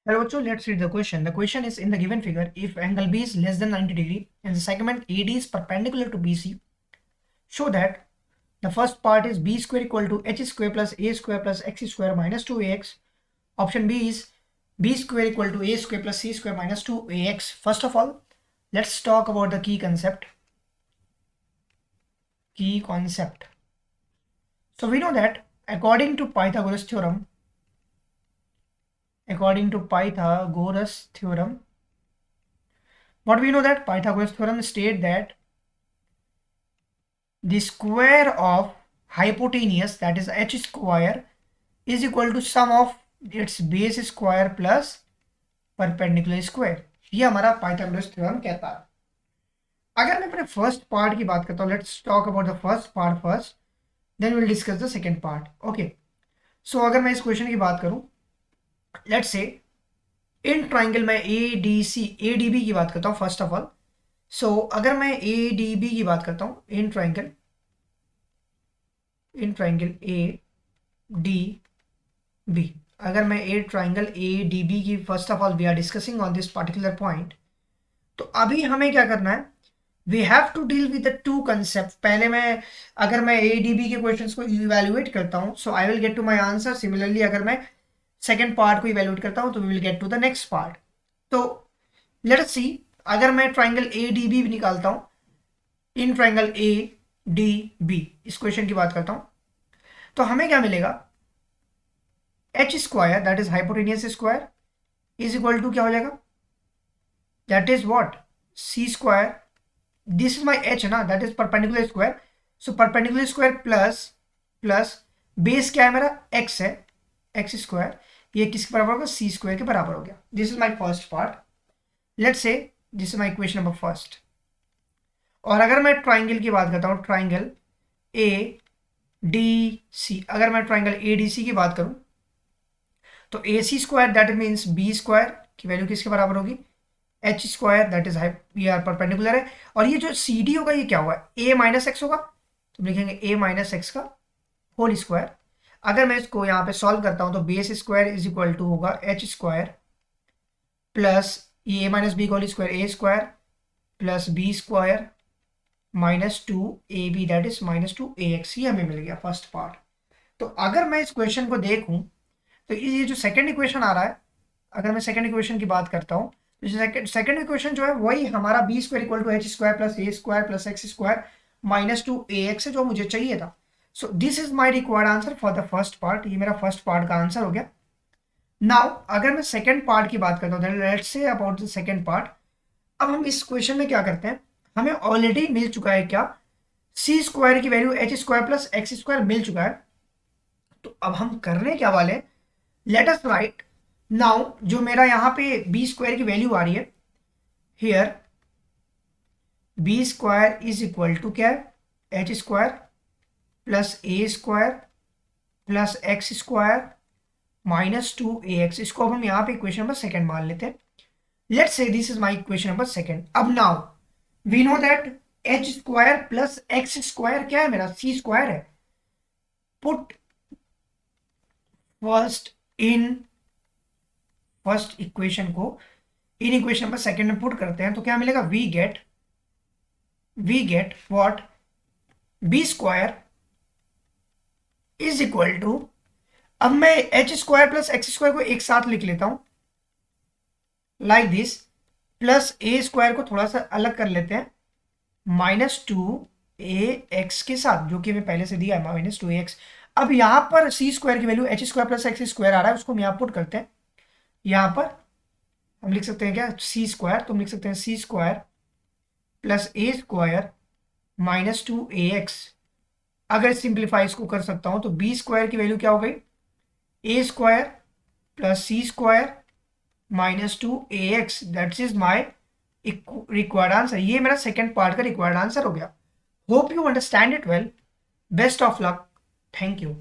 Hello, so let's read the question. The question is, in the given figure, if angle B is less than 90 degree and the segment AD is perpendicular to BC, show that the first part is B square equal to H square plus A square plus X square minus 2AX. Option B is B square equal to A square plus C square minus 2AX. First of all, let's talk about the key concept. So we know that according to Pythagoras theorem, what we know that Pythagoras theorem state that the square of hypotenuse, that is h square, is equal to sum of its base square plus perpendicular square. ये हमारा Pythagoras theorem कहता है. अगर मैं अपने first part की बात करता हूँ, let's talk about the first part first, then will discuss the second part. Okay, so अगर मैं इस क्वेश्चन की बात करूँ, लेट्स से इन ट्राइंगल में ADB की बात करता हूँ फर्स्ट ऑफ ऑल. सो अगर मैं ADB की बात करता हूँ, इन ट्राइंगल ADB, अगर मैं ट्राइंगल ADB की first of all we are discussing on this particular point, तो अभी हमें क्या करना है, we have to deal with the two concept. पहले मैं अगर मैं ADB के क्वेश्चंस को इवैल्यूएट करता हूँ, so I will get to my answer. Similarly अगर मैं सेकेंड पार्ट को इवैल्यूएट करता हूँ, तो we will get to the next part. तो लेट अस सी, अगर मैं ट्राइंगल ADB भी निकालता हूँ, इन ट्राइंगल ADB इस क्वेश्चन की बात करता हूँ, तो हमें क्या मिलेगा, h square that is hypotenuse square is equal to क्या हो जाएगा, that is what, c square. This is my h ना, that is perpendicular square. So perpendicular square plus base क्या है मेरा, x है, x स्क्वायर. ये किसके बराबर होगा, c स्क्वायर के बराबर हो गया. This is my first part. Let's say this is my equation number first. और अगर मैं ट्राइंगल की बात करता हूँ, ट्राइंगल ADC, अगर मैं ट्राइंगल ADC की बात करूँ, तो AC square that means B square की वैल्यू किसके बराबर होगी, H square that is we are perpendicular है. और ये जो CD होगा ये क्या होगा, A माइनस एक्स होगा, तो लिखेंगे A माइनस एक्स का होल स्क्वायर. अगर मैं इसको यहाँ पे सॉल्व करता हूँ, तो base square is equal to होगा H स्क्वायर प्लस ये A माइनस बी का whole square A square plus B square minus 2AB that is minus 2AX. ये हमें मिल गया फर्स्ट पार्ट. तो अगर मैं इस क्वेश्चन को देखूं, तो ये जो सेकंड इक्वेशन आ रहा है, अगर मैं सेकंड इक्वेशन की बात करता हूँ, तो सेकंड इक्वेशन जो है वही हमारा B square equal to H square plus A square plus X square minus 2AX है, जो मुझे चाहिए था. So this is my required answer for the first part. ये मेरा फर्स्ट पार्ट का आंसर हो गया. नाउ अगर मैं सेकंड पार्ट की बात करता हूँ, let's say about the second part. अब हम इस क्वेश्चन में क्या करते हैं, हमें ऑलरेडी मिल चुका है क्या, C स्क्वायर की value H square plus X square मिल चुका है. तो अब हम करने क्या वाले हैं, लेट अस राइट नाउ, जो मेरा यहाँ पे B स्क्वायर की वैल्यू आ रही है, here B square is equal to क्या है, H square plus A square plus X square minus 2AX. इसको अब हम यहाँ पे इक्वेशन नंबर सेकंड मान लेते हैं. Let's say this is my equation number second. अब now we know that H square plus X square क्या है मेरा, C स्क्वायर है. पुट फर्स्ट इक्वेशन को इन इक्वेशन नंबर सेकंड में पुट करते हैं, तो क्या मिलेगा, we get what, B square is equal to, अब मैं H square plus X square को एक साथ लिख लेता हूं like this, plus A square को थोड़ा सा अलग कर लेते हैं माइनस 2AX के साथ, जो कि हमें पहले से दिया है माइनस 2AX. अब यहां पर C स्क्वायर की value H square plus X square आ रहा है, उसको हम यहां पुट करते हैं. यहां पर हम लिख सकते हैं क्या, C स्क्वायर, तो हम लिख सकते हैं C square plus A square minus 2AX. अगर सिंप्लीफाई इसको कर सकता हूं, तो B स्क्वायर की वैल्यू क्या हो गई, A square plus C square minus 2AX. That is my required answer. ये मेरा सेकेंड पार्ट का रिक्वायर्ड आंसर हो गया. Hope you understand it well. Best of luck. Thank you.